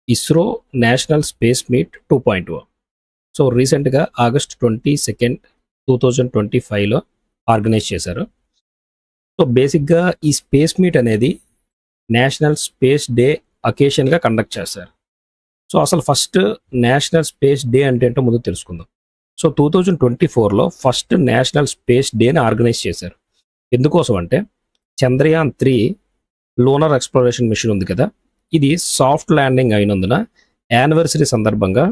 ISRO national space meet 2.0. So రీసెంట్గా August 22, 2025లో organise చేశారు. So బేసిక్గా ఈ స్పేస్ మీట్ అనేది నేషనల్ స్పేస్ డే అకేషన్గా కండక్ట్ చేశారు. సో అసలు ఫస్ట్ నేషనల్ స్పేస్ డే అంటే ఏంటో ముందు తెలుసుకుందాం. సో 2024లో ఫస్ట్ నేషనల్ స్పేస్ డేని ఆర్గనైజ్ చేశారు. ఎందుకోసం అంటే చంద్రయాన్-3 లూనర్ ఎక్స్ప్లోరేషన్ మిషన్ ఉంది కదా, ఇది సాఫ్ట్ ల్యాండింగ్ అయినందున యానివర్సరీ సందర్భంగా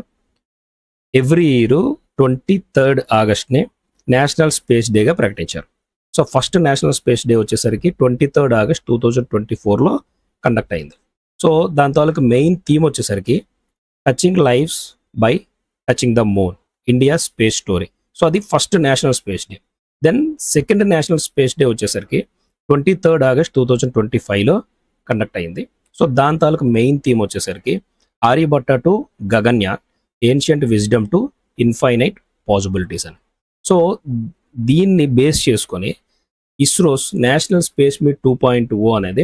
ఎవ్రీ ఇయర్ 23rd ఆగస్ట్ని నేషనల్ స్పేస్ డేగా ప్రకటించారు. So first national space day వచ్చేసరికి 23rd ఆగస్ట్ 2024లో కండక్ట్ అయింది. సో దాని తాలూకు మెయిన్ థీమ్ వచ్చేసరికి touching lives by touching the moon, India space story. So అది first national space day. Then second national space day వచ్చేసరికి 23rd ఆగస్ట్ 2025లో conduct అయింది. సో దాని తాలూకు మెయిన్ థీమ్ వచ్చేసరికి Aryabhata to Gaganyaan, ancient wisdom to infinite possibilities అని. So దీన్ని base చేసుకొని ఇస్రోస్ నేషనల్ స్పేస్ మీట్ 2.0 అనేది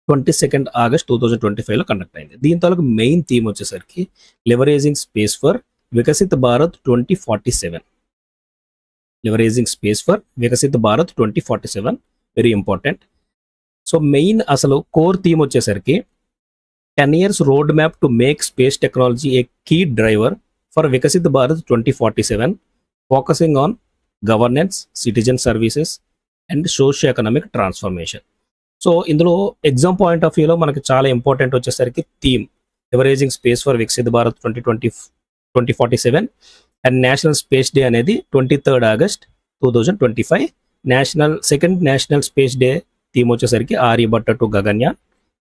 22nd ఆగస్ట్ 2025లో కండక్ట్ అయింది. దీని తాలూకు మెయిన్ థీమ్ వచ్చేసరికి leveraging space for Viksit Bharat 2047. Leveraging space for Viksit Bharat 2047 very important. So main అసలు కోర్ థీమ్ వచ్చేసరికి 10 years road map to make space technology a key driver for Viksit Bharat 2047, focusing on governance, citizen services and socio economic transformation. So ఇందులో exam point of వ్యూలో మనకి చాలా important వచ్చేసరికి theme leveraging space for Viksit Bharat 2047 and national space day అనేది 23rd August 2025. Second national space day theme వచ్చేసరికి Aryabhata to Gaganyaan,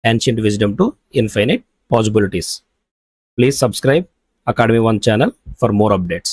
ancient wisdom to infinite possibilities. Please subscribe Academy One channel for more updates.